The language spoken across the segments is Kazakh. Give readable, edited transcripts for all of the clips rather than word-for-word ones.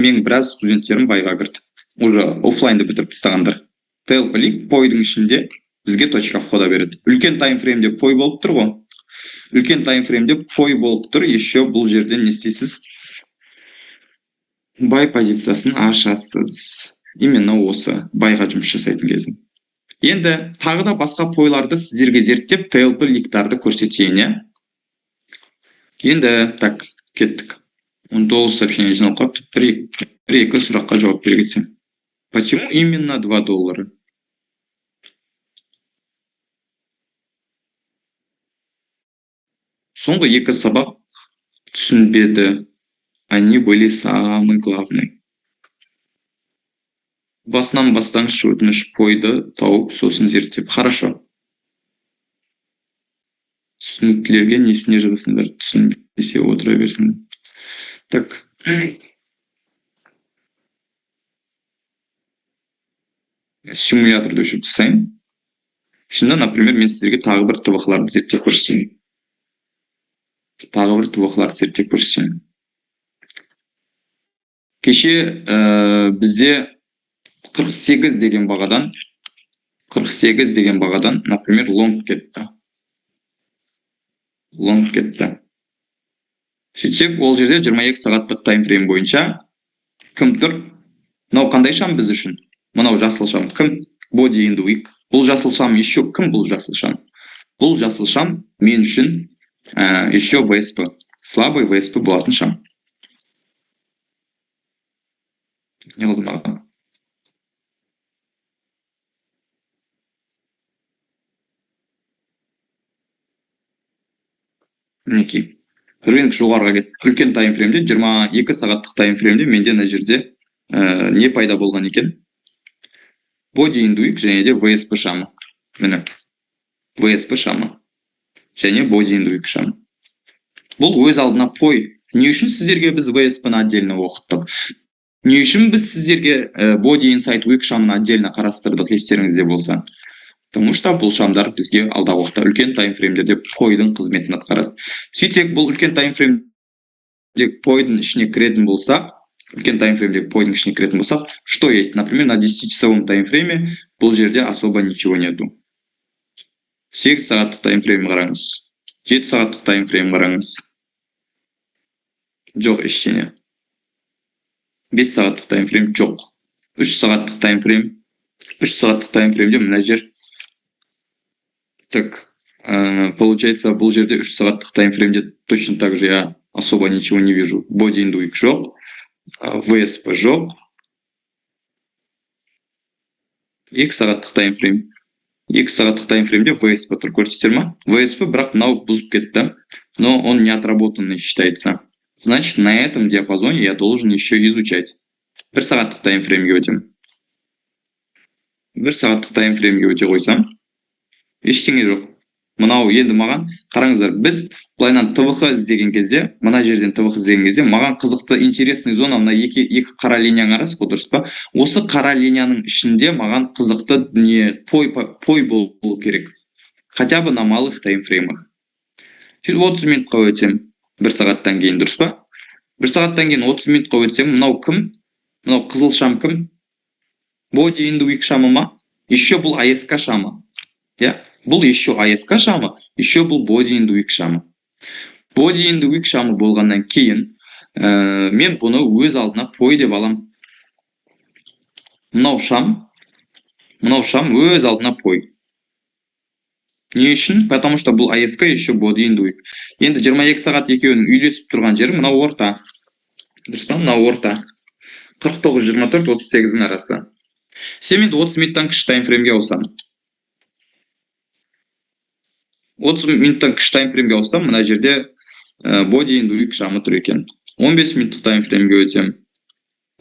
менің біраз студенттерім байға кірді. Уже офлайнды бітіріп тастағандар. TLP лик пойдың ішінде бізге точка входа береді. Үлкен таймфреймде пой болып тұр ғой. Үлкен таймфреймде пой болып тұр. Еще бұл жерден не істейсіз? Бай позициясын ашасыз. Именно осы байға жұмыс жасайтын кезін. Енді тағы да басқа пойларды сіздерге зерттеп TLP ликтарды көрсетейін, иә? Енді так кеттік. 19 сообщение жинап қойып, бір-екі сұраққа жауап бере кетсем. Почему именно $2? Соңғы екі сабақ түсінбеді. Они были самый главный. Басынан бастаңызшы, өтініш пойды тауып, сосын зерттеп. Хорошо. Түсініктілерге несіне жазасыңдар? Түсінбесе отыра берсін. Так. Симуляторды өшіріп тастайын. Şimdi, например, мен сіздерге тағы бір ТВХ-ларды зерттеп көрсетейін. Кеше бізде 48 деген бағадан, например, лонг кетті. Сөйтсек, ол жерде 22 сағаттық таймфрейм бойынша кім тұр? Мынау қандай шам біз үшін? Мынау жасыл шам кім? Body in the week. Бұл жасыл шам еще кім бұл жасыл шам? Бұл жасыл шам мен үшін еще VSP. Слабый VSP болатын шам. Не қылдым аға? Мінекей. Рынок жоғарыға кетті. Үлкен таймфреймде, 22 сағаттық таймфреймде менде мына жерде не пайда болған екен? Body in the week және де VSP шамы. Міне. VSP шамы. Және Body in the week шамы. Бұл өз алдына пой. Не үшін сіздерге біз VSP-ны отдельно оқыттық? Не үшін біз сіздерге Body Inside Week шамын отдельно қарастырдық, естеріңізде болса? Потому что бұл шамдар бізге алдағы уақытта үлкен таймфреймдерде пойдың қызметін атқарады. Сөйтсек, бұл үлкен таймфреймдегі пойдың ішіне кіретін болсақ, что есть? Например, на 10-часовом таймфрейме бұл жерде особо ничего нету. 8 сағаттық таймфрейм қараңыз. 7 сағаттық таймфрейм қараңыз. Жоқ ештеңе. 5 сағаттық таймфрейм жоқ. 3 сағаттық таймфреймде мына жер. Так, получается, бұл жерде 3 сағаттық таймфреймде точно так же я особо ничего не вижу. Body in the week жоқ. VSP жоқ. 2 сағаттық таймфрейм. 2 сағаттық таймфреймде VSP тұр, көрсетер ма? VSP бірақ мынау бұзып кетті, но он не отработанный считается. Значит, на этом диапазоне я должен еще изучать. 1 сағаттық таймфреймге өтем. 1 сағаттық таймфреймге өте қойсам, ештеңе жоқ. Мынау енді маған, қараңыздар, біз былайнан ТВХ іздеген кезде, мына жерден ТВХ іздеген кезде, маған қызықты интересный зона, мына екі қара линияң арасы, дұрыс па? Осы қара линияның ішінде маған қызықты дүние пой болу керек. Хотя бы на малых таймфреймах. 30 минутқа өтем. 1 сағаттан кейін, дұрыс па? 1 сағаттан кейін 30 минутқа өтсем, мынау кім? Мынау қызыл шам кім? Body in the week шамы ма? Еще бұл ASK шамы. Бұл еще ASK шамы, еще бұл Body in the week шамы. Body in the week шамы болғаннан кейін, мен бұны өз алдына пой деп алам. Мынау шам өз алдына пой. Не үшін? Потому что бұл ASK еще Body in the week. Енді 22 сағат екеуінің үйлесіп тұрған жері мынау орта. Дұрыс па? Мынау орта. 49-24-38 арасы. Сен енді 30 минуттан кіші таймфреймге ауысам. 30 минуттан кіші таймфреймге ауысам, мына жерде Body in the week шамы тұр екен. 15 минуттық таймфреймге өтем.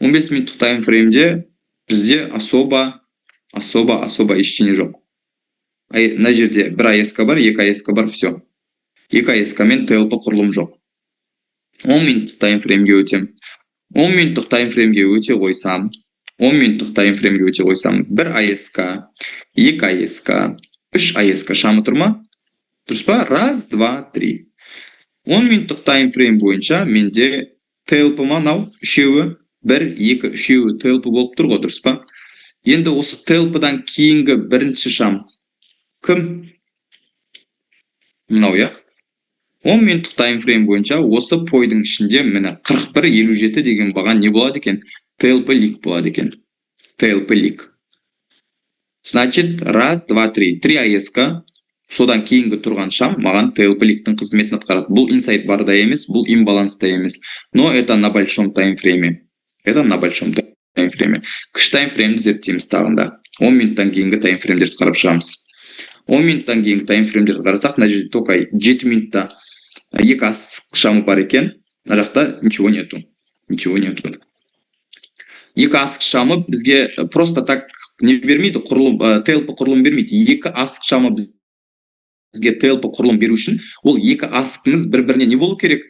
15 минуттық таймфреймде бізде особо ештеңе жоқ. Мына жерде 1 ASK бар, 2 ASK бар, все. 2 ASK мен TLP құрылым жоқ. 10 минуттық таймфреймге өтем. 10 минуттық таймфреймге өте қойсам, 1 ASK, 2 ASK, 3 ASK шамы тұр ма? Дұрыс па? 1, 2, 3. 10 минуттық таймфрейм бойынша менде TLP мынау үшеуі 1, 2, 3 TLP болып тұр ғой, дұрыс па? Енді осы TLP-дан кейінгі бірінші шам кім? Мынау, я? 10 минуттық таймфрейм бойынша осы пойдың ішінде міне 41.57 деген баған не болады екен? TLP лик болады екен. TLP лик. Значит, раз, два, три. 3 AES-ка. Содан кейінгі тұрған шам маған TLP ликтің қызметін атқарады. Бұл инсайд барда емес, бұл имбаланста емес. Но это на большом таймфрейме. Это на большом таймфрейме. Кіші таймфреймді зерттейміз тағында. 10 минуттан кейінгі таймфреймдерді қарап шығамыз. 10 минуттан кейінгі таймфреймдерді қарасақ, мына жерде только 7 минутта 2 астық шамы бар екен. Мына жақта ничего нету. Ничего нету. 2 астық шамы бізге просто так не бермейді, TLP құрылым бермейді. 2 астық шамы бізге TLP құрылым беру үшін, ол 2 астығыңыз бір-біріне не болу керек?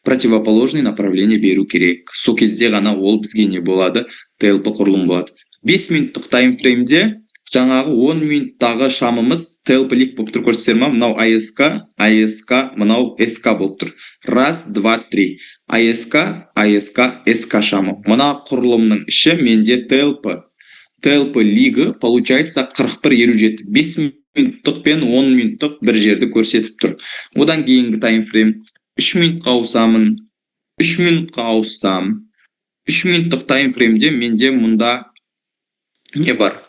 Противоположный направление беру керек. Сол кезде ғана ол бізге не болады? TLP құрылым болады. 5 минуттық таймфреймде жаңағы 10 минуттағы шамымыз TLP лик болып тұр, көрсетер ма? Мынау AES-ка, мынау SK болып тұр. Раз, два, три. AES-ка, SK шамы. Мына құрылымның іші менде TLP лигі получается 41.57. 5 минуттық пен 10 минуттық бір жерді көрсетіп тұр. Одан кейінгі таймфрейм 3 минутқа ауысамын. 3 минутқа ауыссам. 3 минуттық таймфреймде менде мұнда не бар?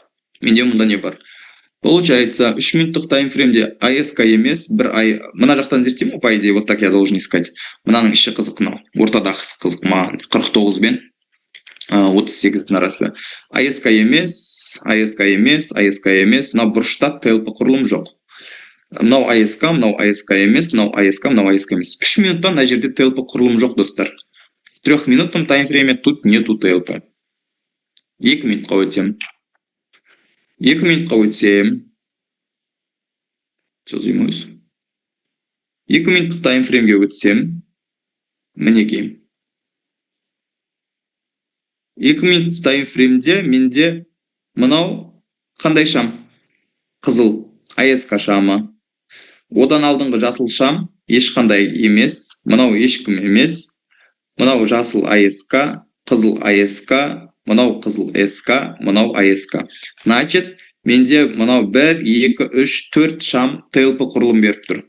Получается, 3 минуттық таймфреймде AES-ка емес, мына жақтан зерттеймін, по идее, вот так я должен искать. Мынаның іші қызық, мынау. Ортадағы қызық маған 49 бен 38-дің арасы. AES-ка емес, мына бұрышта TLP құрылым жоқ. Мынау AES-ка емес, мынау AES-ка емес. 3 минуттан мына жерде TLP құрылым жоқ, достар. 3 минуттың таймфрейме тут нету TLP. 2 минутқа өтем. 2 минутқа өтсем. 2 минуттық таймфреймге өтсем. Мінекей. 2 минуттық таймфреймде менде мынау қандай шам? Қызыл AES-ка шамы. Одан алдыңғы жасыл шам ешқандай емес. Мынау ешкім емес. Мынау жасыл AES-ка, қызыл AES-ка, мынау қызыл SK, мынау AES-ка. Значит, менде мынау 1, 2, 3, 4 шам TLP құрылым беріп тұр.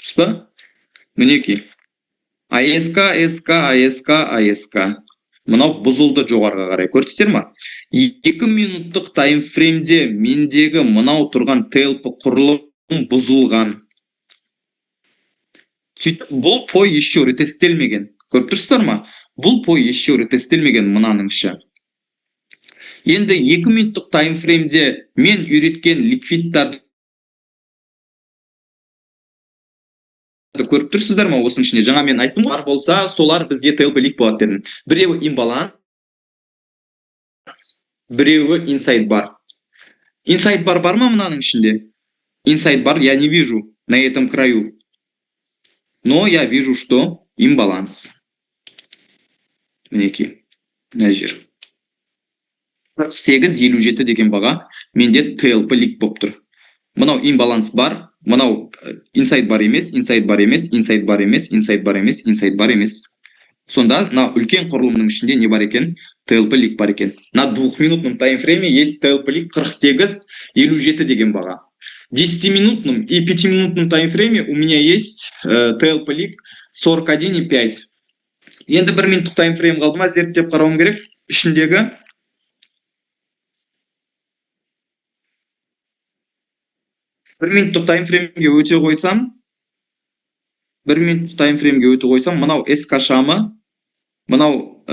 Дұрыс па? Мінекей. AES-ка, AES-ка. Мынау бұзылды жоғарға қарай. Көрдіңіздер ма? 2 минуттық таймфреймде мендегі мынау тұрған TLP құрылым бұзылған. Бұл пой еще ретестелмеген. Көріп тұрсыздар ма? Бұл пой еще ретестелмеген мынаның іші. Енді 2 минуттық таймфреймде мен үйреткен ликвидтарды көріп тұрсыздар ма? Осының ішіне жаңа мен айттым, бар болса, солар бізге TLP лик болады дедім. Біреуі имбаланс, біреуі инсайд бар. Инсайд бар ма мынаның ішінде? Инсайд бар, я не вижу на этом краю. Но я вижу, что имбаланс. Мінекей, мына жер. 48.57 деген баға менде TLP лик болып тұр. Мынау имбаланс бар, мынау инсайд бар емес. Сонда на үлкен құрылымның ішінде не бар екен? TLP лик бар екен. На 2 минутном таймфрейме есть TLP лик 48.57 деген баға. 10-минутном и 5-минутном таймфрейме у меня есть TLP лик 41.5. Енді 1 минуттық таймфрейм қалды ма, зерттеп қарауым керек. Ішіндегі 1 минуттық таймфреймге өте қойсам, мынау SK шамы, мынау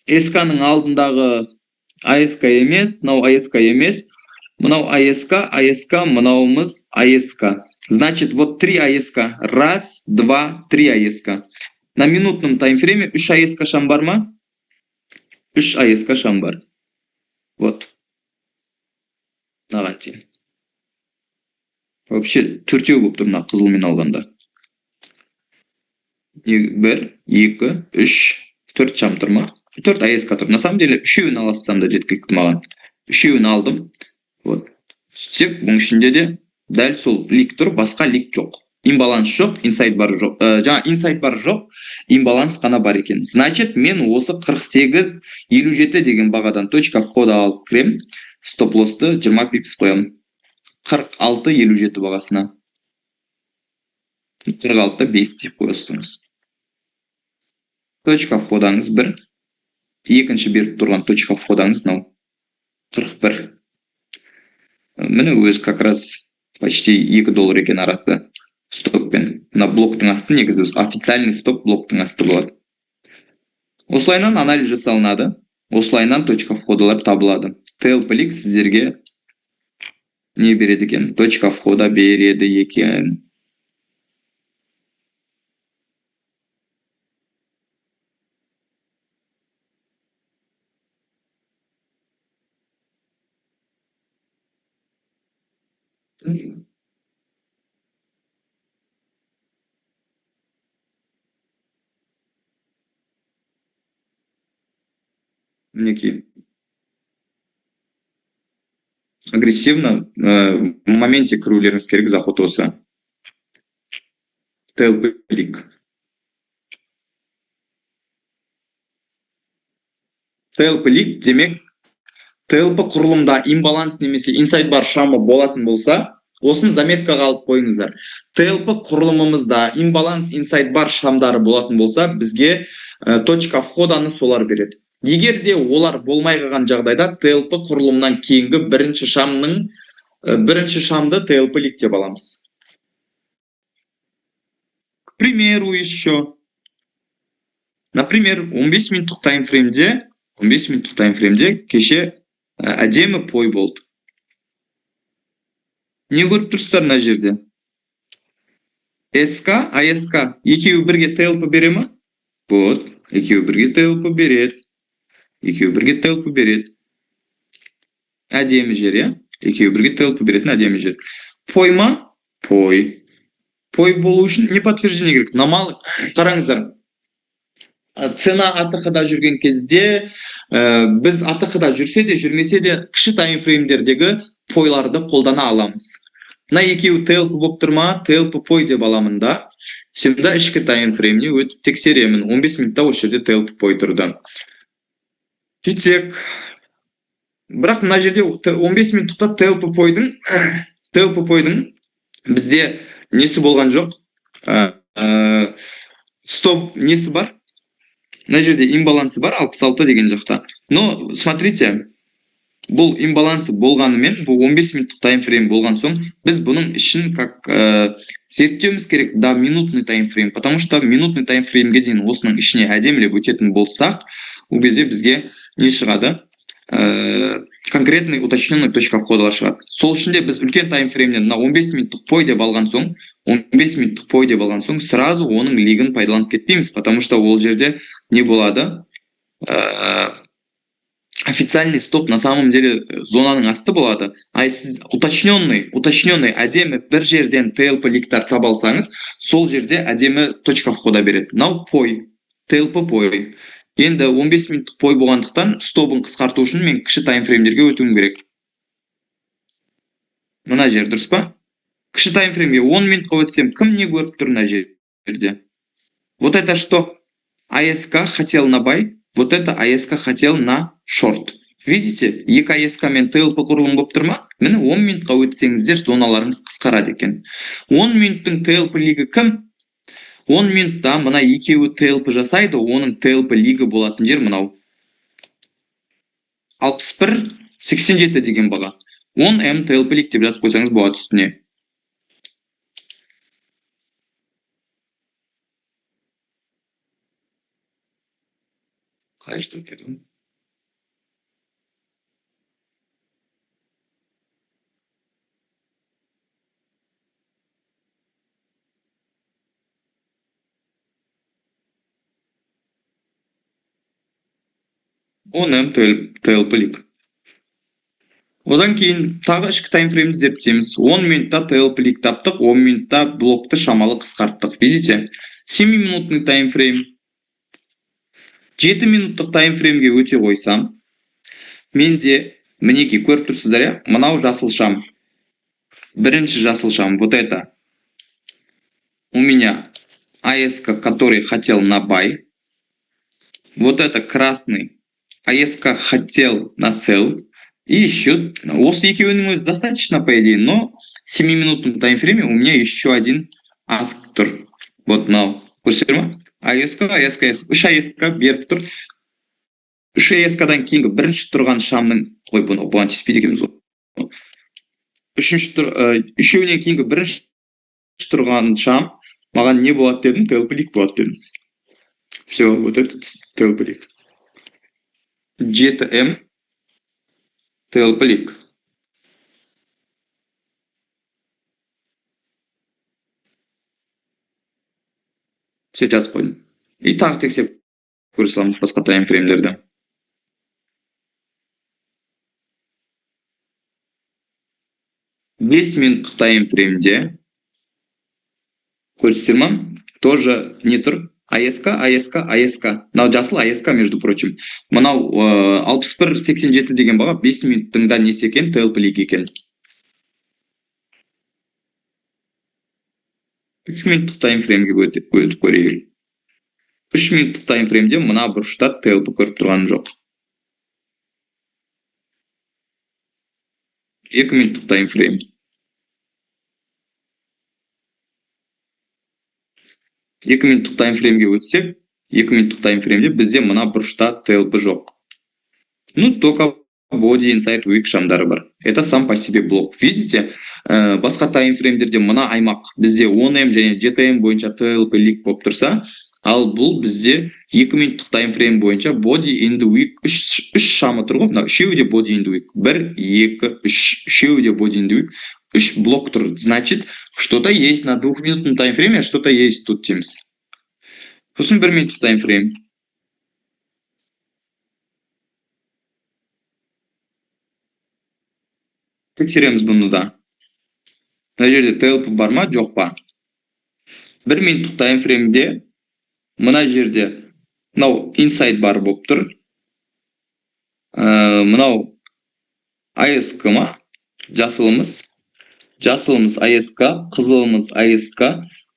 SK-ның алдындағы AES-ка емес, мынау AES-ка емес, мынау AES-ка, мынауымыз AES-ка. Значит, вот 3 AES-ка. Раз, два, 3 AES-ка. На минутном таймфрейме 3 AES-ка шам бар ма? 3 AES-ка шам бар. Вот. Мынаған тең. Вообще, 4 болып тұр мына қызылмен алғанда. 1, 2, 3, 4 шам тұр ма? 4 AES-ка тұр. На самом деле, 3-ін аласам да жеткілікті маған. 3-ін алдым. Вот. Сөйтсек, бұның ішінде де дәл сол лик тұр, басқа лик жоқ. Имбаланс жоқ, инсайт бар жоқ. Жаңа инсайт бар жоқ, имбаланс қана бар екен. Значит, мен осы 48.57 деген бағадан точка входа алып кірем. Стоп лоссты 20 пипс қоямын. 46.57 бағасына. 46.5 деп қойсаңыз. Точка входаңыз 1. Екінші беріп тұрған точка входаңыз мынау 41. Міне өзі как раз почти $2 екен арасы. Стоппен. На блоктың асты негізі официальный стоп блоктың асты болады. Осылайынан анализ жасалынады. Осылайынан точка входалар табылады. TLP-лік сіздерге не береді екен? Точка входа береді екен. Мінекей. Агрессивно в моменте кірулеріңіз керек заход осы. TLP-лік. TLP-лік демек TLP құрылымда имбаланс немесе инсайт бар шамы болатын болса, осын заметкаға алып қойыңыздар. TLP құрылымымызда имбаланс инсайт бар шамдары болатын болса, бізге точка входаны солар береді. Егер де олар болмай қалған жағдайда TLP құрылымнан кейінгі бірінші шамды TLP-лік деп аламыз. К примеру еще. Например, 15 минуттық таймфреймде кеше әдемі пой болды. Не көріп тұрсыздар мына жерде? СК, АСК екеуі бірге TLP бере ме? Вот, екеуі бірге TLP береді. Әдемі жер, я? Екеуі бірге TLP беретін әдемі жер. Пой ма? Пой. Пой болу үшін не подтверждение керек? Намал, қараңыздар. Цена АТХ-да жүрген кезде, біз АТХ-да жүрсе де, жүрмесе де, кіші таймфреймдердегі пойларды қолдана аламыз. Мына екеуі TLP болып тұрма, TLP пой деп аламын да. Şimdi ішкі таймфреймне өтіп тексеремін. 15 минутта осы жерде TLP пой тұрды. Сөйтсек, бірақ мына жерде 15 минуттықта TLP пойдың бізде несі болған жоқ? Стоп несі бар? Мына жерде имбалансы бар 66 деген жақта. Но смотрите, бұл имбалансы болғанымен, бұл 15 минуттық таймфрейм болған соң, біз бұның ішін как зерттеуіміз керек да минутный таймфрейм, потому что минутный таймфреймге дейін осының ішіне әдемілеп өтетін болсақ, ол кезде бізге не шығады? Конкретный уточненный точка входалар шығады. Сол үшінде біз үлкен таймфреймнен 15 минуттық пой деп алған соң, сразу оның лигін пайдаланып кетпейміз, потому что ол жерде не болады? Официальный стоп на самом деле зонаның асты болады. А сіз уточненный әдемі бір жерден TLP-ліктар таба алсаңыз, сол жерде әдемі точка входа береді. Мынау пой, TLP пой. Енді 15 минуттық пой болғандықтан стопын қысқарту үшін мен кіші таймфреймдерге өтуім керек. Мына жер дұрыс па? Кіші таймфреймге 10 минутқа өтсем, кім не көріп тұр мына жерде? Вот это что? АСК хотел на бай, вот это АСК хотел на шорт. Видите? Екі АСК мен TLP құрылым болып тұр ма? Міне 10 минутқа өтсеңіздер, зоналарыңыз қысқарады екен. 10 минуттың TLP лигі кім? 10 минутта мына екеуі TLP жасайды, оның TLP лигі болатын жер мынау. 61.87 деген баға. 10M TLP лиг деп жазып қойсаңыз болады үстіне. Қай жыл кету? Оны TLP лиг. Одан кейін тағы ішкі таймфреймді зерттейміз. 10 минутта TLP лиг таптық, 10 минутта блокты шамалы қысқарттық. Видите? 7 минутный таймфрейм. 7 минуттық таймфреймге өте қойсам, менде мінеки көріп тұрсыздар, я? Мынау жасыл шам. Бірінші жасыл шам, вот это. у меня AES, который хотел на buy. Вот это красный AES хотел на sell. И еще осы екеуінің өзі достаточно, по идее, но 7-минутном таймфрейме у меня еще один ask тұр. Вот мынау. Көрсетер ма? AES, үш AES беріп тұр. Үш AES-дан кейінгі бірінші тұрған шамның, ой, бұған тиіспейді екенбіз ғой. Үшеуінен кейінгі бірінші тұрған шам маған не болады дедім? TLP-лик болады дедім. Все, вот этот TLP-лик. GTM TLP-лик. Все, жазып қойдым. И тағы тексеріп көре саламыз басқа таймфреймдерді. 5 минуттық таймфреймде көрсетер ма? Тоже не тұр. AES. Мынау жасыл AES, между прочим. Мынау 61.87 деген баға 5 минуттың да несі екен? TLP-лик екен. 3 минуттық таймфреймге өтіп көрейік. 3 минуттық таймфреймде мына бұрышта TLP көріп тұрғаным жоқ. 2 минуттық таймфрейм. 2 минуттық таймфреймге өтсек, 2 минуттық таймфреймде бізде мына бұрышта TLP жоқ. Ну, только body inside week шамдары бар. Это сам по себе блок. Видите, басқа таймфреймдерде мына аймақ бізде 10M және GTM бойынша TLP-лик болып тұрса, ал бұл бізде 2 минуттық таймфрейм бойынша body in the week 3 шамы тұр ғой. Мына үшеуі де body in the week. 1, 2, 3, үшеуі де body in the week. 3 блок тұр. Значит, что-то есть на 2 минутном таймфрейме, что-то есть тут дейміз. Сосын 1 минуттық таймфрейм. Тексереміз бұны да. Мына жерде TLP бар ма, жоқ па? 1 минуттық таймфреймде мына жерде мынау inside бар болып тұр. Мынау AES ма? Жасылымыз AES, қызылымыз AES.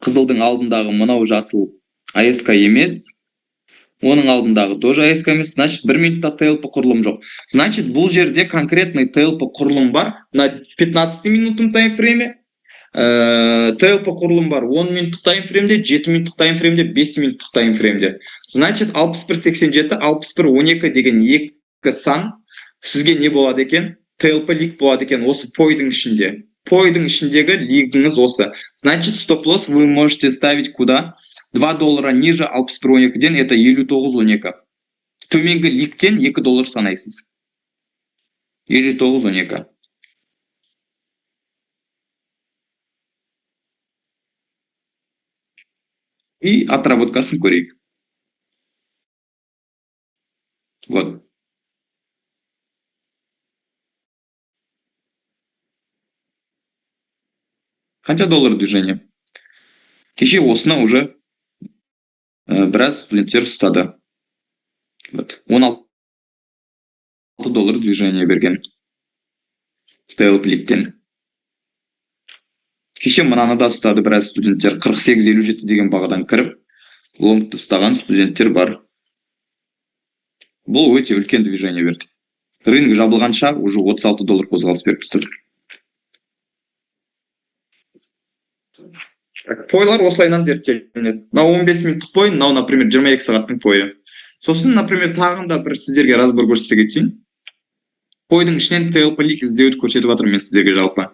Қызылдың алдындағы мынау жасыл AES емес. Оның алдындағы тоже AES емес. Значит, 1 минутта TLP құрылым жоқ. Значит, бұл жерде конкретный TLP құрылым бар. На 15 минутном таймфрейме TLP құрылым бар. 10 минуттық таймфреймде, 7 минуттық таймфреймде, 5 минуттық таймфреймде. Значит, 61.87, 61.12 деген екі сан сізге не болады екен? TLP-лик болады екен осы пойдың ішінде. Пойдың ішіндегі лигіңіз осы. Значит, стоп-лосс вы можете ставить куда? $2 ниже 61.12-ден, это 59.12. Төменгі ликтен $2 санайсыз. 59.12. И отработкасын көрейік. Вот. Қанша доллар движение? Кеше осына уже біраз студенттер ұстады. Вот. $16 движение берген. TLP-ликтен. Кеше мынаны да ұстады біраз студенттер. 48.57 деген бағадан кіріп, лонгты ұстаған студенттер бар. Бұл өте үлкен движение берді. Рынок жабылғанша уже $36 қозғалыс беріп тұр. Пойлар осылайынан зерттелінеді. Мынау 15 минуттық пой, мынау, например, 22 сағаттың пойы. Сосын, например, тағында бір сіздерге разбор көрсете кетейін. Пойдың ішінен TLP-лик іздеуді көрсетіп жатырмын мен сіздерге жалпы.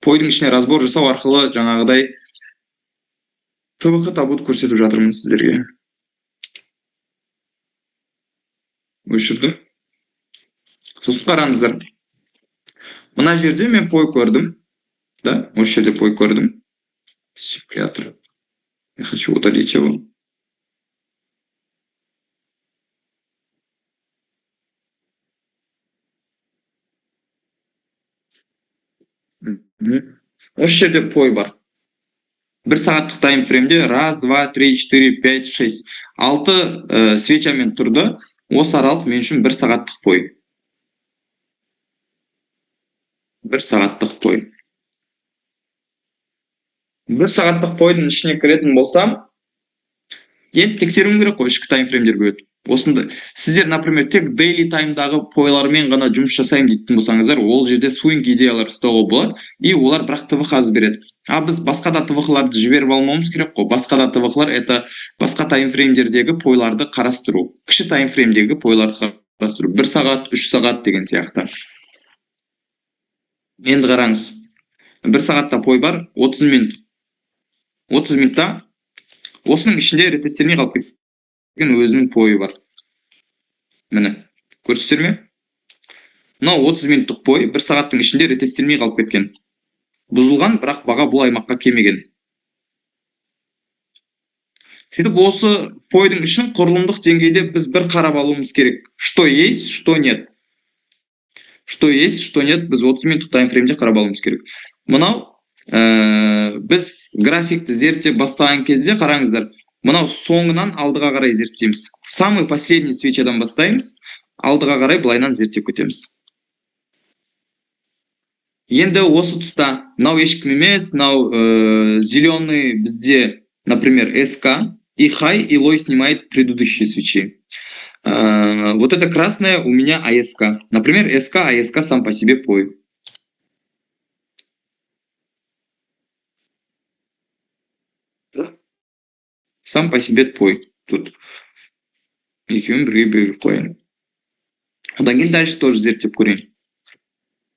Пойдың ішіне разбор жасау арқылы жаңағыдай ТВХ табуды көрсетіп жатырмын сіздерге. Өшірдім. Сосын қараңыздар. Мына жерде мен пой көрдім. Да, осы жерде пой көрдім. Симулятор. Я хочу удалить его. Осы жерде пой бар. 1 сағаттық таймфреймде 1, 2, 3, 4, 5, 6, 6 свечамен тұрды. Осы аралық мен үшін 1 сағаттық пой. 1 сағаттық пой. 1 сағаттық пойдың ішіне кіретін болсам, енді тексеруім керек қой ішкі таймфреймдерге өтіп. Осында сіздер, например, тек daily таймдағы пойлармен ғана жұмыс жасаймын дейтін болсаңыздар, ол жерде swing идеялар ұстауға болады, и олар бірақ ТВХ береді. А біз басқа да ТВХларды жіберіп алмауымыз керек қой. Басқа да ТВХлар это басқа таймфреймдердегі пойларды қарастыру. Кіші таймфреймдегі пойларды қарастыру. 1 сағат, 3 сағат деген сияқты. Енді қараңыз. 1 сағатта пой бар, 30 минут. 30 минутта осының ішінде ретестелмей қалып кеткен өзінің пойы бар. Міне, көрсіздер ме? Мынау 30 минуттық пой 1 сағаттың ішінде ретестелмей қалып кеткен. Бұзылған, бірақ баға бұл аймаққа келмеген. Сөйтіп осы пойдың үшін құрылымдық деңгейде біз бір қарап алуымыз керек. Что есть, что нет. Что есть, что нет, біз 30 минуттық таймфреймде қарап алуымыз керек. Мынау біз графикті зерттеп бастаған кезде қараңыздар, мынау соңынан алдыға қарай зерттейміз. Самый последний свечадан бастаймыз, алдыға қарай былайынан зерттеп кетеміз. Енді осы тұста мынау ешкім емес, мынау зеленый бізде, например, СК, и high, и low снимает предыдущие свечи. Вот это красное у меня АСК. Например, СК, АСК сам по себе пой. Сам по себе пой. Тут екеуін бірге беріп қояйын. Одан кейін дальше тоже зерттеп көрейін.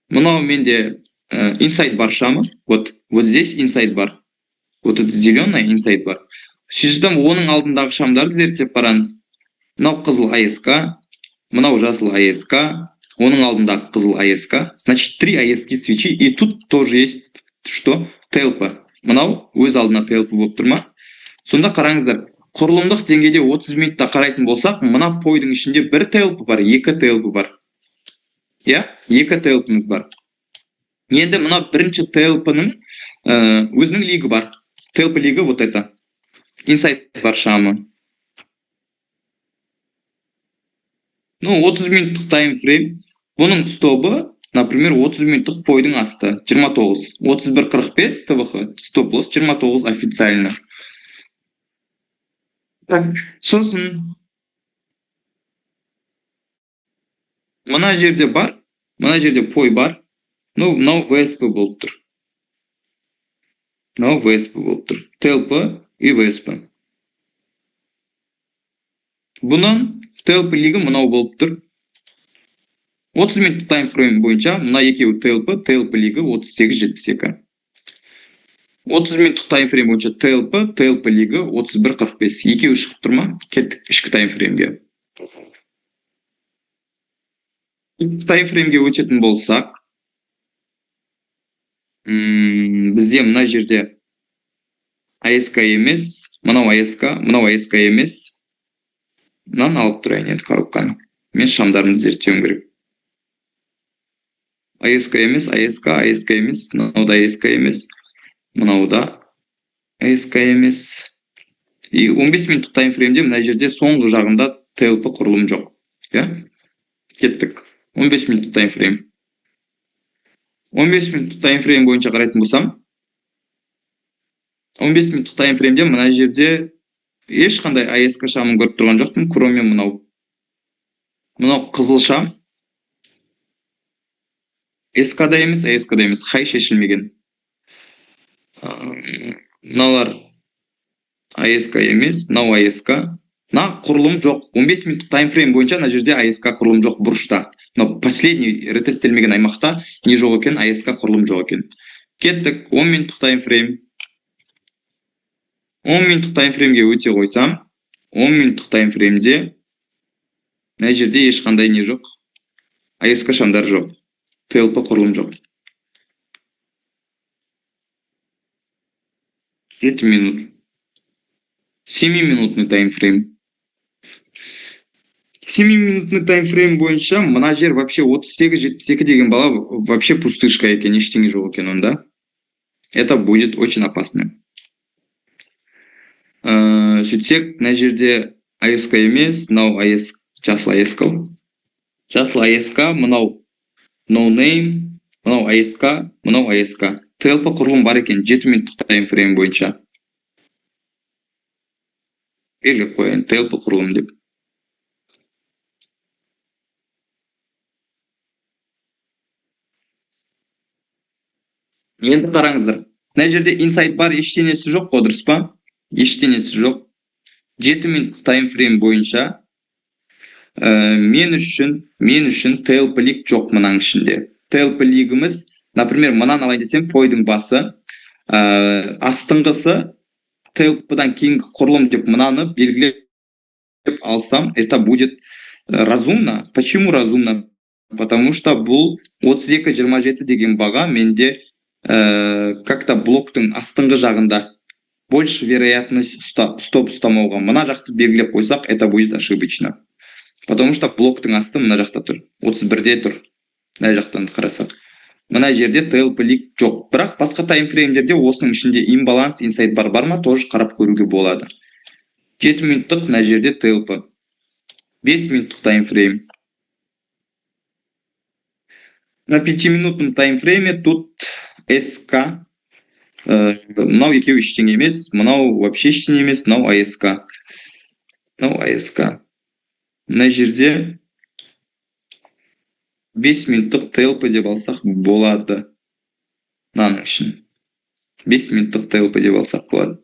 Мынау менде инсайд бар шамы. Вот здесь инсайд бар. Вот это зеленый инсайд бар. Сөйтсем оның алдындағы шамдарды зерттеп қараңыз. Мынау қызыл АСК, мынау жасыл АСК, оның алдындағы қызыл АСК. Значит, 3 АСК свечи, и тут тоже есть что? ТЛП. Мынау өз алдына ТЛП болып тұр ма? Сонда қараңыздар, құрылымдық деңгейде 30 минутта қарайтын болсақ, мына пойдың ішінде 1 ТЛП бар, 2 ТЛП бар. Я, 2 ТЛП-ңыз бар. Енді мына бірінші ТЛП-ның өзінің лигі бар. ТЛП лигі вот это. Инсайд бар шамы. Ну, 30 минуттық таймфрейм. Бұның стопы, например, 30 минуттық пойдың асты. 29. 31.45 ТВХ. Стоп-лосс 29 официально. Сосын мына жерде бар, мына жерде пой бар. Ну, мынау ВСП болып тұр. Мынау ВСП болып тұр. ТЛП и ВСП. Бұның ТЛП лигі мынау болып тұр. 30 минуттық таймфрейм бойынша мына екеуі ТЛП лигі 38.72. 30 минуттық таймфрейм бойынша ТЛП лигі 31.45. Екеуі шығып тұр ма? Кеттік ішкі таймфреймге. Таймфреймге өтетін болсақ, бізде мына жерде АСК емес, мынау АСК емес. Мынаны алып тұрайын енді қауіпқан. Мен шамдарымды зерттеуім керек. АСК емес, АСК емес, мынауда АСК емес, мынауда АСК емес. И 15 минуттық таймфреймде мына жерде соңғы жағында ТЛП құрылым жоқ. Кеттік. 15 минуттық таймфрейм. 15 минуттық таймфрейм бойынша қарайтын болсам, 15 минуттық таймфреймде мына жерде ешқандай АСК шамын көріп тұрған жоқпын, кроме мынау. Мынау қызыл шам. СК-да емес, АСК-да емес, хай шешілмеген. Мыналар АСК емес, мынау АСК. Мына құрылым жоқ. 15 минуттық таймфрейм бойынша мына жерде АСК құрылым жоқ бұрышта. Но последний ретестелмеген аймақта не жоқ екен, АСК құрылым жоқ екен. Кеттік 10 минуттық таймфрейм. 10 минуттық таймфреймге өте қойсам, 10 минуттық таймфреймде мына жерде ешқандай не жоқ. АСК шамдар жоқ. ТЛП құрылым жоқ. 7 минут. 7 минутный таймфрейм. 7 минутный таймфрейм бойынша мына жер вообще 38-72 деген бала вообще пустышка екен, ештеңе жоқ екен онда. Это будет очень опасно. Сөйтсек, мына жерде АСК емес, мынау жасыл АСК. Жасыл АСК, мынау no name, мынау АСК, мынау АСК. TLP құрылым бар екен 7 минуттық таймфрейм бойынша. Белгілеп қояйын, TLP құрылым деп. Енді қараңыздар. Мына жерде инсайт бар, ештеңесі жоқ қой, дұрыс па? Ештеңесі жоқ. 7 минуттық таймфрейм бойынша мен үшін TLP лик жоқ мынаның ішінде. TLP лигіміз, например, мынаны алайын десем, пойдың басы, астыңғысы TLP-дан кейінгі құрылым деп мынаны белгілеп алсам, это будет разумно. Почему разумно? Потому что бұл 32.27 деген баға менде как-то блоктың астыңғы жағында больше вероятность стоп ұстамауға. Мына жақты белгілеп қойсақ, это будет ошибочно. Потому что блоктың асты мына жақта тұр. 31-де тұр. Мына жақтан қарасақ. Мына жерде TLP лик жоқ. Бірақ басқа таймфреймдерде осының ішінде имбаланс, инсайт бар ма, тоже қарап көруге болады. 7 минуттық мына жерде TLP. 5 минуттық таймфрейм. На 5-минутном таймфрейме тут SK. Мынау екеуі ештеңе емес, мынау вообще ештеңе емес, мынау ASK. Мынау ASK. Мына жерде 5 минуттық TLP деп алсақ болады. Мынаның үшін. 5 минуттық TLP деп алсақ болады.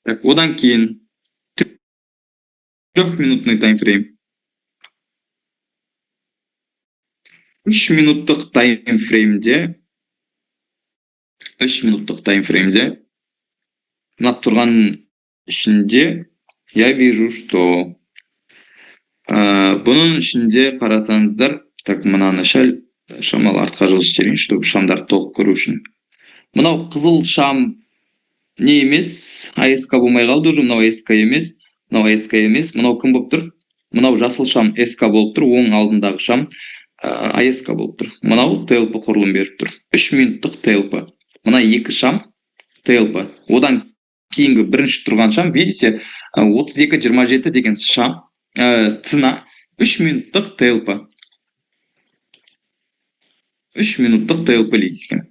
Так, одан кейін 3-минутный таймфрейм. 3 минуттық таймфреймде мына тұрған ішінде я вижу, что бұның ішінде қарасаңыздар, так, мынаны шамалы артқа жылжытып жіберейін, чтобы шамдарды толық көру үшін. Мынау қызыл шам не емес, ASK болмай қалды уже, мынау ASK емес, мынау кім болып тұр? Мынау жасыл шам SK болып тұр, оң алдындағы шам ASK болып тұр. Мынау TLP құрылым беріп тұр. 3 минуттық TLP. Мына екі шам TLP. Одан кейінгі бірінші тұрған шам, видите, 32.27 деген шам, цена 3 минуттық TLP. 3 минуттық TLP лик екен.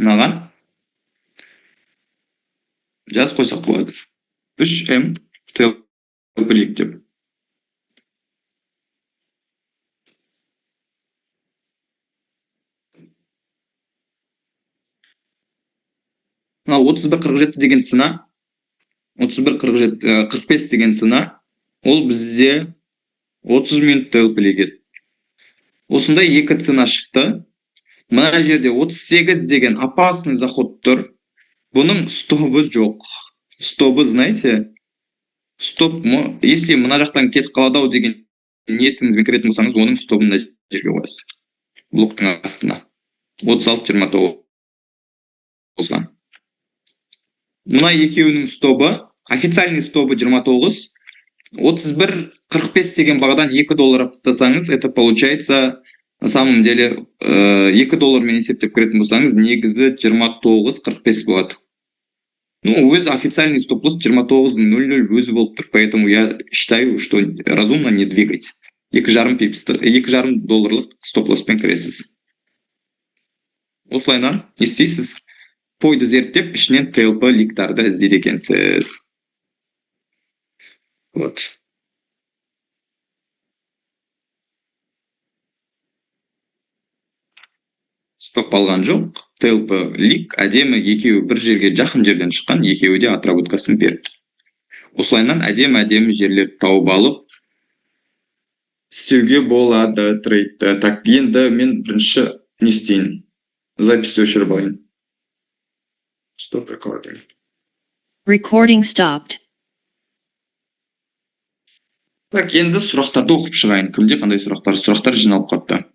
Мынаған жаз қойсақ болады. 3M TLP лик деп. Мына 31.47 деген цена, 45 деген цена, ол бізде 30 минут TLP лик еді. Осындай екі цена шықты. Мына жерде 38 деген опасный заход тұр. Бұның стопы жоқ. Стопы, знаете, если мына жақтан кетіп қалады деген ниетіңізбен кіретін болсаңыз, оның стопын мына жерге қоясыз. Блоктың астына. 36.29. Мына екеуінің стопы, официальный стопы 29, 31.45 деген бағадан $2 тастасаңыз, это получается, на самом деле, $2 есептеп кіретін болсаңыз, негізі 29.45 болады. Ну, өзі официальный стоп-лосс 29.00 өзі болып тұр, поэтому я считаю, что разумно не двигать. $2.5 стоп-лосспен кіресіз. Осылайынан не істейсіз? Пойды зерттеп, ішінен TLP ликтарды іздейді екенсіз. Вот. Стоп алған жоқ. TLP лик әдемі екеуі бір жерге жақын жерден шыққан, екеуі де отработкасын берді. Осылайынан әдемі жерлерді тауып алып істеуге болады трейдті. Так, енді мен бірінші не істейін? Записьті өшіріп алайын. Stop recording. Recording stopped. Так, енді сұрақтарды оқып шығайын. Кімде қандай сұрақтар жиналып қапты.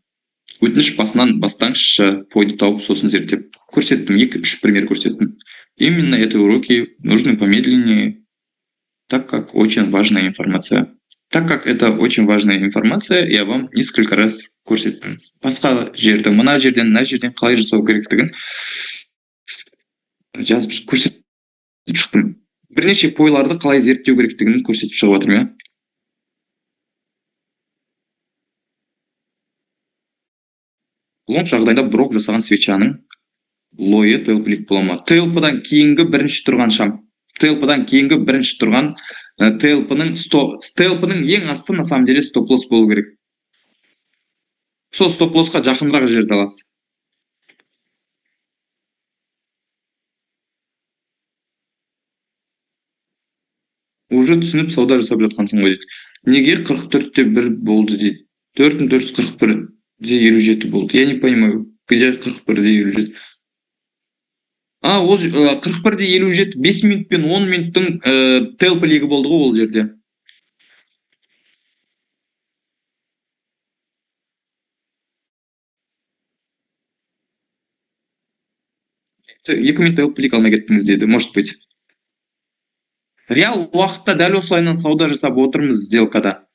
Өтініш бастаңызшы, пойды тауып, сосын зерттеп көрсеттім. 2-3 пример көрсеттім. Именно эти уроки нужны помедленнее, так как очень важная информация. Так как это очень важная информация, я вам несколько раз көрсеттім. Басқа жерді, мына жерден қалай жасау керектігін жазып көрсетіп шықтым. Бірнеше пойларды қалай зерттеу керектігін көрсетіп шығып жатырмын. Long жағдайда брок жасаған свечаның лойы ТЛП-лик бола ма? ТЛП-дан кейінгі бірінші тұрған шам. ТЛП-дан кейінгі бірінші тұрған ТЛП-ның ең асты на самом деле стоп-лосс болу керек. Сол стоп-лоссқа жақынырақ жерді аласыз. Уже түсініп сауда жасап жатқансың ғой дейді. Неге 44-те 1 болды дейді. 4441-де 57 болды. Я не понимаю, где 41-де 57. Ол 41-де 57 5 минут пен 10 минуттың ТЛП-лигі болды ғой ол жерде. Екі минут ТЛП-лик алмай кеттіңіз деді, может быть. Реал уақытта дәл осылайынан сауда жасап отырмыз сделкада.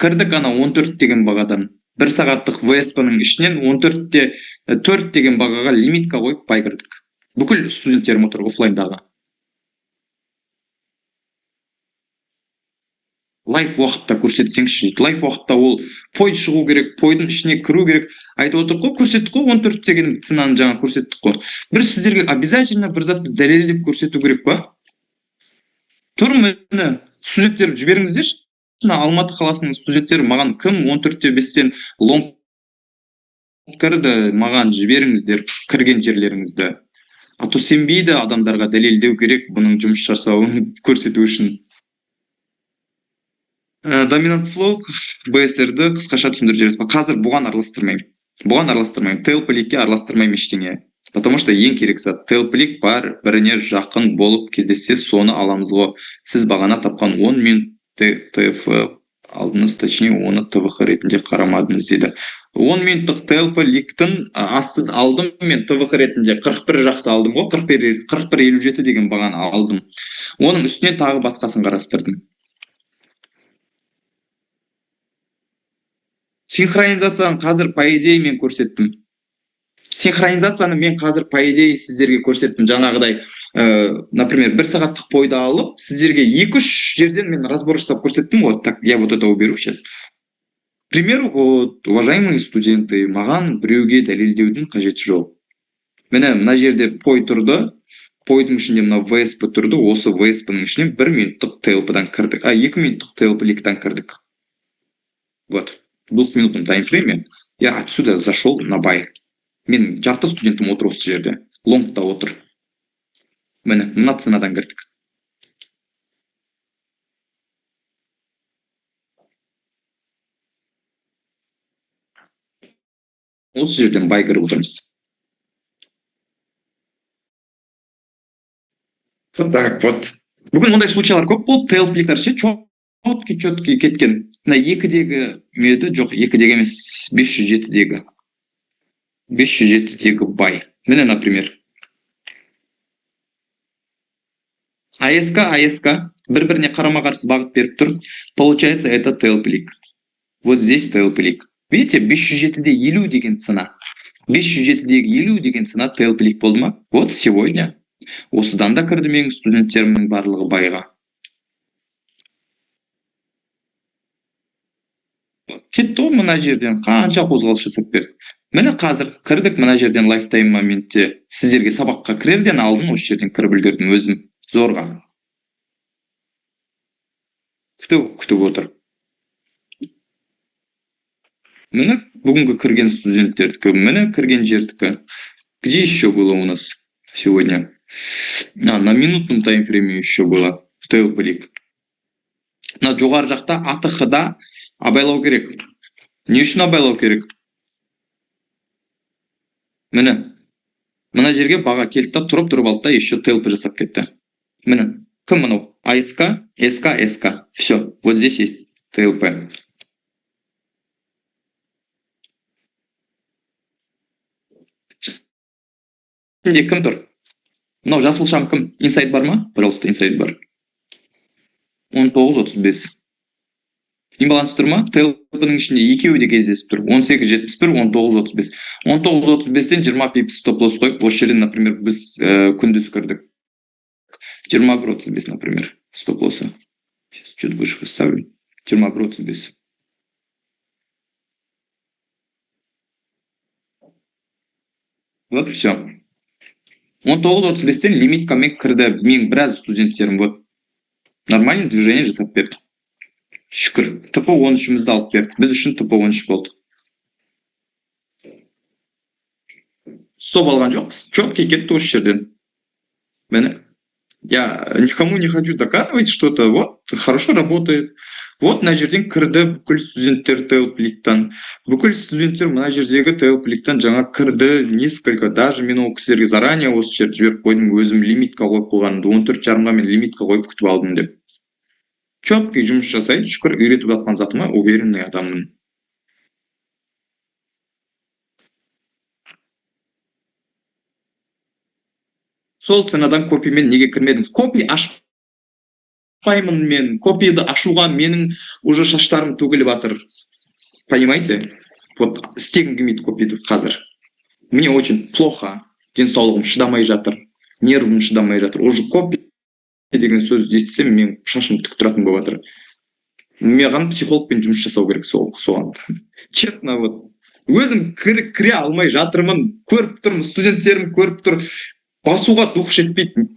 Кірдік ана 14 деген бағадан. 1 сағаттық ВСП-ның ішінен 14-те 4 деген бағаға лимитка қойып бай кірдік. Бүкіл студенттерім отыр офлайндағы. Лайф уақытта көрсетсеңші. Лайф уақытта ол пой шығу керек, пойдың ішіне кіру керек. Айтып отыр қой, көрсеттік қой 14 деген ценаны жаңа көрсеттік қой. Бір сіздерге обязательно бір затты дәлелдеп көрсету керек па? Тұр мені студенттер жіберіңіздерші. Алматы қаласының студенттері маған кім 14-те 5-тен лонг кірді, маған жіберіңіздер кірген жерлеріңізді. А то сенбейді адамдарға дәлелдеу керек бұның жұмыс жасауын көрсету үшін. Доминант флоу BSR-ді қысқаша түсіндіріп жібересіз ба? Қазір бұған араластырмаймын. ТЛП-ликке араластырмаймын ештеңе. Потому что ең керек зат ТЛП-лик бар, біріне жақын болып кездессе соны аламыз ғой. Сіз бағана тапқан 10 минут ТФ алдыңыз, точнее оны ТВХ ретінде қарамадыңыз дейді. 10 минуттық ТЛП-ликтің астын алдым мен ТВХ ретінде 41 жақты алдым ғой, 41.57 деген бағаны алдым. Оның үстіне тағы басқасын қарастырдым. Синхронизацияны қазір по идее мен көрсеттім. Синхронизацияны мен қазір по идее сіздерге көрсеттім. Жаңағыдай, например, 1 сағаттық пойды алып, сіздерге 2-3 жерден мен разбор жасап көрсеттім. Вот так, я вот это уберу сейчас. К примеру, вот, уважаемые студенты, маған біреуге дәлелдеудің қажеті жоқ. Мына жерде пой тұрды, пойдың ішінде мына ВСП тұрды, осы ВСП-ның ішінен 1 минуттық ТЛП-дан кірдік, 2 минуттық ТЛП-ликтан кірдік. Вот, 2 минутном таймфрейме я отсюда зашел на бай. Мен жарты студентім отыр осы жерде, лонгта отыр. Мына ценадан кірдік. Осы жерден бай кіріп отырмыз. Вот так вот. Бүгін ондай случайлар көп болды, ТЛП-ликтер ше четкий кеткен. Мына 2-дегі меді, жоқ 2-дегі емес, 507-дегі. 507-дегі бай. Міне, например. АСК бір-біріне қарама-қарсы бағыт беріп тұр. Получается, это ТЛП-лик. Вот здесь ТЛП-лик. Видите, 507-де 50 деген цена. 507-дегі 50 деген цена ТЛП-лик болды ма? Вот сегодня. Осыдан да кірді менің студенттерімнің барлығы байға. Кетті мына жерден қанша қозғалыс жасап берді. Міне қазір кірдік мына жерден лайфтайм моментте. Сіздерге сабаққа кірерден алдын осы жерден кіріп үлгердім өзім зорға. Күтіп отыр. Міне бүгінгі кірген студенттердікі, міне кірген жердікі. Где еще было у нас сегодня? На минутном таймфрейме еще было ТЛП-лик. На жоғары жақта АТХ-да абайлау керек. Не үшін абайлау керек? Мына жерге баға келді да тұрып алды да еще ТЛП жасап кетті. Міне, кім мынау? АСК, СК. Все, вот здесь есть ТЛП. Кім тұр? Мынау жасыл шам кім? Инсайд бар ма? Пожалуйста, инсайд бар. 19.35. Имбаланс тұр ма? ТЛП-ның ішінде екеуі де кездесіп тұр. 18.71, 19.35. 19.35-тен 20 пип стоп-лосс қойып, осы жерден, например, біз күндіз кірдік. 21.35, например, стоп-лосса. Сейчас чуть выше поставлю. 21.35. Вот все. 19:35-тен лимитка мен кірді. Менің біраз студенттерім вот нормальный движение жасап берді. Шүкір. ТП 13-імізді алып берді. Біз үшін ТП 13 болды. Стоп алған жоқпыз. Четкий кетті осы жерден. Міне. Я никому не хочу доказывать что-то. Вот, хорошо работает. Вот мына жерден кірді бүкіл студенттер тейлпликтан. Бүкіл студенттер мына жердегі тейлпликтан жаңа кірді. Несколько, даже мен ол кісілерге заранее осы жерді жіберіп қойдым. Өзім лимитка қойып қойғанымды 14:30-ға мен лимитка қойып күтіп алдым деп. Четкий жұмыс жасайды. Шүкір, үйретіп жатқан затыма уверенный адаммын. Сол ценадан копимен неге кірмедіңіз? Копи ашпаймын мен. Копиді ашуға менің уже шаштарым төгіліп жатыр. Понимаете? Вот істегім келмейді копиді қазір. Мне очень плохо. Денсаулығым шыдамай жатыр. Нервым шыдамай жатыр. Уже копи деген сөз естісем, мен шашым тік тұратын болып жатыр. Маған психологпен жұмыс жасау керек соған. Честно, вот. Өзім кіре алмай жатырмын. Көріп тұрмын, студенттерім көріп тұр. Басуға дух жетпейді.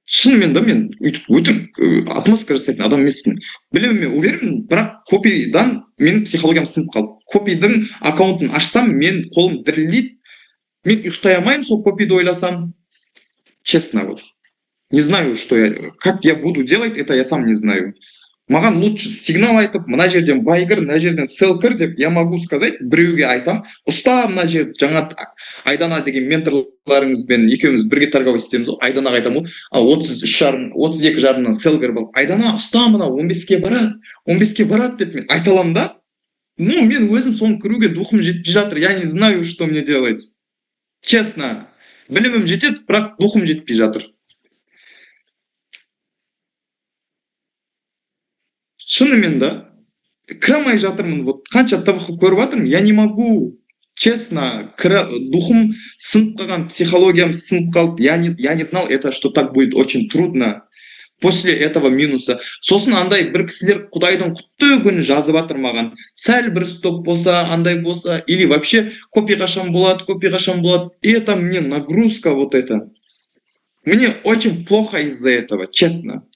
Шынымен да мен өтірік атмосфера жасайтын адам емеспін. Білемін, мен уверенмін, бірақ копидан менің психологиям сынып қалды. Копидің аккаунтын ашсам, мен қолым дірілдейді. Мен ұйықтай алмаймын сол копиді ойласам. Честно, вот. Не знаю, как я буду делать, это я сам не знаю. Маған лучше сигнал айтып, мына жерден байгір, мына жерден селкір деп, я могу сказать, біреуге айтам, ұста мына жерді жаңа Айдана деген менторларыңызбен екеуміз бірге торговать етеміз, Айданаға айтам, 32 жарымнан селгір бол. Айдана, ұста мына 15-ке барады деп мен айталам да. Ну, мен өзім соны кіруге духым жетпей жатыр. Я не знаю, что мне делать. Честно, білімім жетеді, бірақ духым жетпей жатыр. Шынымен да, кіре алмай жатырмын. Вот қанша табаққа көріп жатырмын, я не могу. Честно, духым сынып қалған, психологиям сынып қалды. Я не знал это, что так будет очень трудно. После этого минуса. Сосын андай бір кісілер Құдайдың құтты күні жазып жатыр маған. Сәл бір стоп болса, андай болса, или вообще копи қашан болады. И это мне нагрузка вот это. Мне очень плохо из-за этого, честно.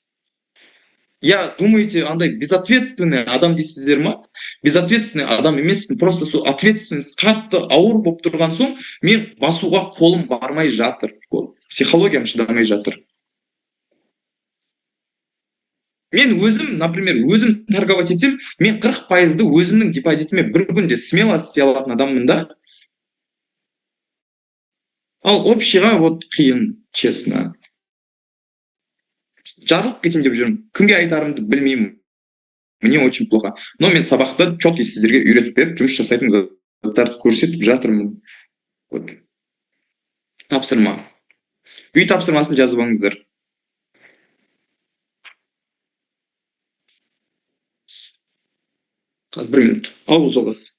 Я, думаете, андай безответственный адам дейсіздер ма? Безответственный адам емеспін, просто сол ответственность қатты ауыр болып тұрған соң, мен басуға қолым бармай жатыр. Психологиям шыдамай жатыр. Мен өзім, например, өзім торговать етсем, мен 40%-ды өзімнің депозитіме бір күнде смело істей алатын адаммын да. Ал общийға вот қиын, честно. Жарылып кетем деп жүрмін. Кімге айтарымды білмеймін. Мне очень плохо. Но мен сабақта четкий сіздерге үйретіп беріп, жұмыс жасайтын заттарды көрсетіп жатырмын. Вот. Тапсырма. Үй тапсырмасын жазып алыңыздар. Қазір 1 минут. Ал жалғас.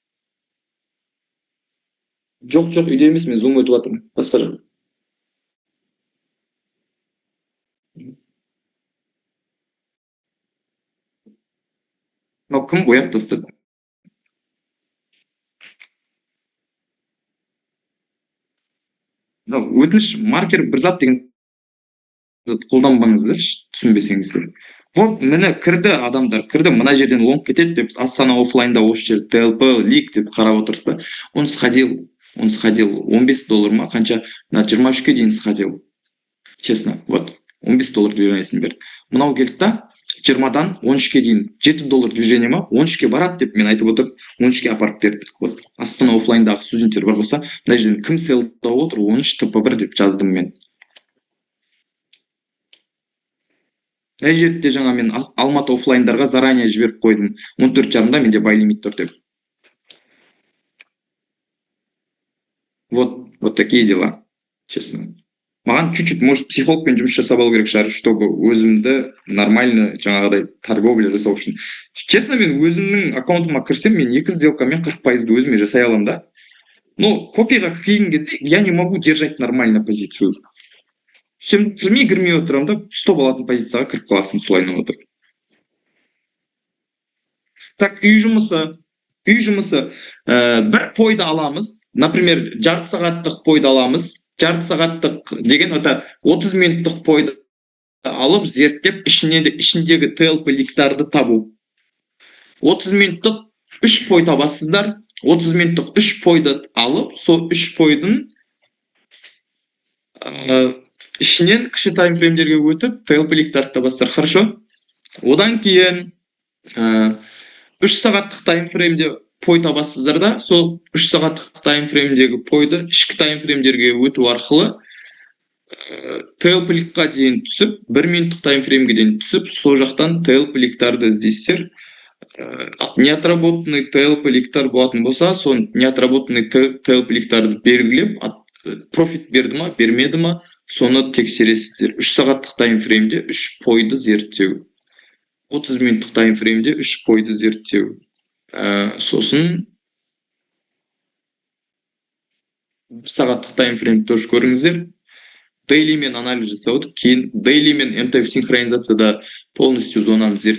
Жоқ, үйде емес, мен зум өтіп жатырмын. Басқа. Но кім бояп тастады? Өтініш маркер бір зат деген зат қолданбаңыздаршы, түсінбесеңіздер. Вот міне кірді адамдар, мына жерден лонг кетеді деп, Астана оффлайнда осы жерде ТЛП, лик деп қарап отырды ба? Он сходил $15 ма, қанша, на 23-ке дейін сходил. Честно, вот, $15 движениесін берді. Мынау келді да, 20-дан 13-ке дейін $7 движение ма, 13-ке барады деп мен айтып отырып, 13-ке апарып берді. Вот, Астана оффлайндағы студенттер бар болса, мына жерден кім селдап отыр, 13 ТП1 деп жаздым мен. Мына жерде жаңа мен Алматы оффлайндарға заранее жіберіп қойдым. 14:30-да менде бай лимит тұр деп. Вот такие дела, честно. Маған чуть-чуть, может, психологпен жұмыс жасап алу керек шығар, чтобы өзімді нормально жаңағыдай торговля жасау үшін. Честно, мен өзімнің аккаунтыма кірсем, мен 2 сделкамен 40%-ды өзіме жасай алам да. Но копияға кірген кезде я не могу держать нормально позицию. Сен білмей кірмей отырам да, 100 болатын позицияға кіріп қаласың солайынан отырып. Так, үй үй жұмысы бір пойды аламыз, например, жарты сағаттық пойды аламыз. Жарты сағаттық деген это 30 минуттық пойды алып зерттеп, ішіндегі TLP ликтарды табу. 30 минуттық 3 пой табасыздар. 30 минуттық 3 пойды алып, сол 3 пойдың ішінен кіші таймфреймдерге өтіп, TLP ликтарды табасыздар. Хорошо? Одан кейін 3 сағаттық таймфреймде пой табасыздар да, сол 3 сағаттық таймфреймдегі пойды ішкі таймфреймдерге өту арқылы TLP ликқа дейін түсіп, 1 минуттық таймфреймге дейін түсіп, сол жақтан TLP ликтарды іздейсіздер. Неотработанный TLP ликтар болатын болса, сол неотработанный TLP ликтарды белгілеп, профит берді ма, бермеді ма, соны тексересіздер. 3 сағаттық таймфреймде 3 пойды зерттеу. 30 минуттық таймфреймде 3 пойды зерттеу. Сосын 1 сағаттық таймфреймді тоже көріңіздер. Дейли мен анализ жасауды, кейін дейли мен MTF синхронизацияда полностью зонаны зерттеу.